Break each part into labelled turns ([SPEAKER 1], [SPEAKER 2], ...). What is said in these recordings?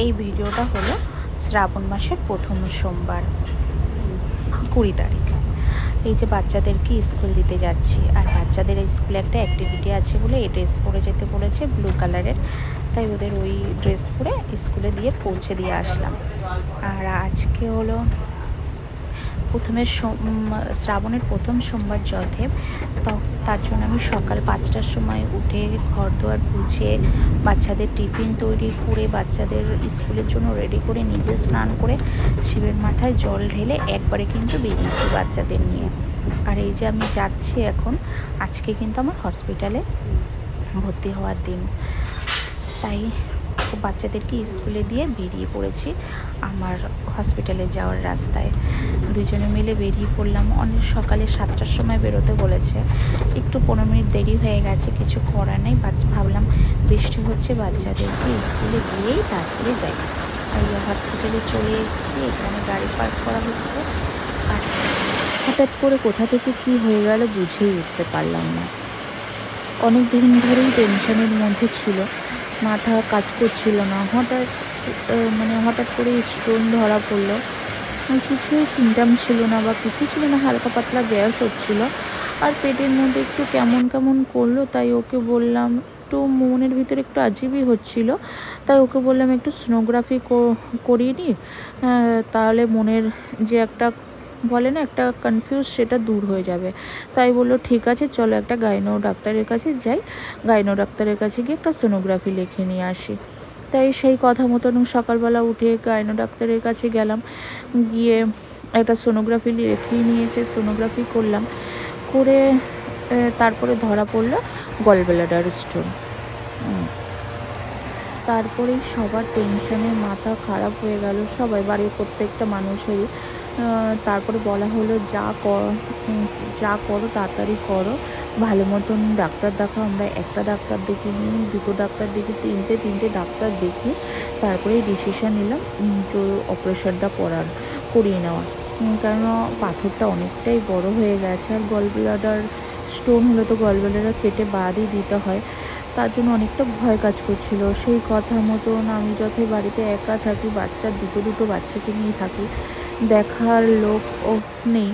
[SPEAKER 1] এই ভিডিওটা হলো শ্রাবণ মাসের প্রথম সোমবার 20 তারিখ। এই যে বাচ্চাদেরকে স্কুল দিতে যাচ্ছি, আর বাচ্চাদের স্কুলে একটা অ্যাক্টিভিটি আছে বলে এই ড্রেস পরে যেতে বলেছে ব্লু কালারের, তাই ওদের ওই ড্রেস পরে স্কুলে দিয়ে পৌঁছে দিয়ে আসলাম। আর আজকে হলো শ্রাবণের প্রথম সোমবার যথেব, তো তার জন্য আমি সকাল 5টার সময় উঠে ঘর দুয়ার গুছিয়ে বাচ্চাদের টিফিন তৈরি করে বাচ্চাদের স্কুলের জন্য রেডি করে নিজে স্নান করে শিবের মাথায় জল ঢেলে একবারে কিন্তু বেরিয়েছি বাচ্চাদের নিয়ে। আর এই যে আমি যাচ্ছি এখন, আজকে কিন্তু আমার হসপিটালে ভর্তি হওয়ার দিন, তাই বাচ্চাদেরকে স্কুলে দিয়ে বেরিয়ে পড়েছি আমার হসপিটালে যাওয়ার রাস্তায়। দুজনে মিলে বেরিয়ে পড়লাম। অনেক সকালে 7টার সময় বেরোতে বলেছে, একটু 15 মিনিট দেরি হয়ে গেছে, কিছু করার নেই। ভাবলাম বৃষ্টি হচ্ছে, বাচ্চাদেরকে স্কুলে গিয়েই তারপরে যাই। আর হসপিটালে চলে এসেছি, এখানে গাড়ি পার্ক করা হচ্ছে। আর হঠাৎ করে কোথা থেকে কি হয়ে গেল বুঝেই উঠতে পারলাম না। অনেক দিন ধরেই টেনশনের মধ্যে ছিল, মাথা কাজ করছিল না। হঠাৎ করে স্টোন ধরা পড়লো। কিছু সিমটম ছিল না বা কিছু ছিল না, হালকা পাতলা গ্যাস হচ্ছিলো আর পেটের মধ্যে একটু কেমন কেমন করলো। তাই ওকে বললাম, একটু মনের ভিতরে একটু আজীবই হচ্ছিল, তাই ওকে বললাম একটু সোনোগ্রাফি করিয়ে নিই, তাহলে মনের যে একটা বলে না একটা কনফিউজ, সেটা দূর হয়ে যাবে। তাই বললো ঠিক আছে চলো একটা গাইনো ডাক্তারের কাছে যাই, গাইনো ডাক্তারের কাছে গিয়ে একটা সোনোগ্রাফি লিখে নিয়ে আসি। তাই সেই কথা মতন সকালবেলা উঠে গাইনো ডাক্তারের কাছে গেলাম, গিয়ে একটা সোনোগ্রাফি লিখে নিয়েছে, সোনোগ্রাফি করলাম, করে তারপরে ধরা পড়লো গলব্লাডার স্টোন। তারপরেই সবার টেনশনে মাথা খারাপ হয়ে গেল, সবাই বাড়ির প্রত্যেকটা মানুষেরই। তারপরে বলা হলো যা করো তাড়াতাড়ি করো, ভালো মতন ডাক্তার দেখাও। আমরা একটা ডাক্তার দেখিনি, দুটো ডাক্তার দেখি, তিনটে ডাক্তার দেখি, তারপরে ডিসিশন নিলাম যে অপারেশনটা করিয়ে নেওয়া। কারণ পাথরটা অনেকটাই বড় হয়ে গেছে, আর গলব্লাডার স্টোন হলে তো গলব্লাডার কেটে বাদই দিতে হয়, তার জন্য অনেকটা ভয় কাজ করছিল। সেই কথা মতন আমি যতই বাড়িতে একা থাকি, দুটো বাচ্চাকে নিয়ে থাকি, দেখার লোক নেই।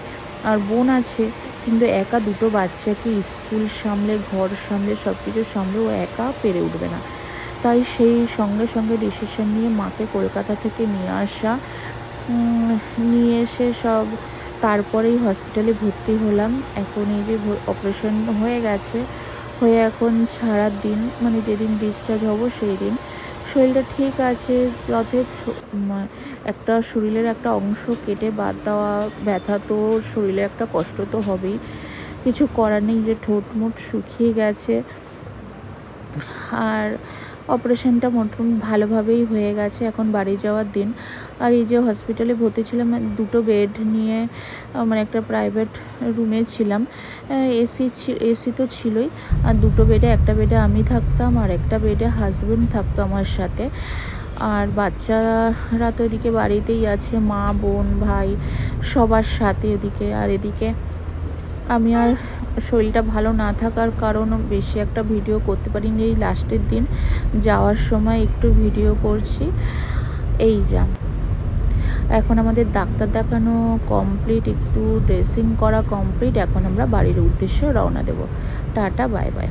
[SPEAKER 1] আর বোন আছে, কিন্তু একা দুটো বাচ্চাকে স্কুল সামলে, ঘর সামলে, সব কিছু সামলে ও একা পেরে উঠবে না। তাই সেই সঙ্গে ডিসিশন নিয়ে মাকে কলকাতা থেকে নিয়ে এসে সব তারপরেই হসপিটালে ভর্তি হলাম। এখন এই যে অপারেশন হয়ে গেছে, হয়ে এখন ছাড়ার দিন, মানে যেদিন ডিসচার্জ হব সেই দিন। শরীরটা ঠিক আছে, একটা শরীরের একটা অংশ কেটে বাদ দেওয়া, ব্যথা তো শরীরে একটা কষ্ট তো হবেই, কিছু করার নেই। যে ঠোঁট শুকিয়ে গেছে, আর অপারেশনটা মোটামুটি ভালোভাবেই হয়ে গেছে। এখন বাড়ি যাওয়ার দিন। আর এই যে হসপিটালে ভর্তি ছিলাম, দুটো বেড নিয়ে, মানে একটা প্রাইভেট রুমে ছিলাম। এসি তো ছিলই, আর দুটো বেডে, একটা বেডে আমি থাকতাম আর একটা বেডে হাজব্যান্ড থাকতো আমার সাথে। আর বাচ্চারা তো এদিকে বাড়িতেই আছে, মা, বোন, ভাই সবার সাথে ওদিকে। আর এদিকে আমি আর শরীরটা ভালো না থাকার কারণ বেশি একটা ভিডিও করতে পারিনি। এই লাস্টের দিন যাওয়ার সময় একটু ভিডিও করছি। এই যা এখন আমাদের ডাক্তার দেখানো কমপ্লিট, একটু ড্রেসিং করা কমপ্লিট। এখন আমরা বাড়ির উদ্দেশ্যে রওনা দেব। Tata, bye bye.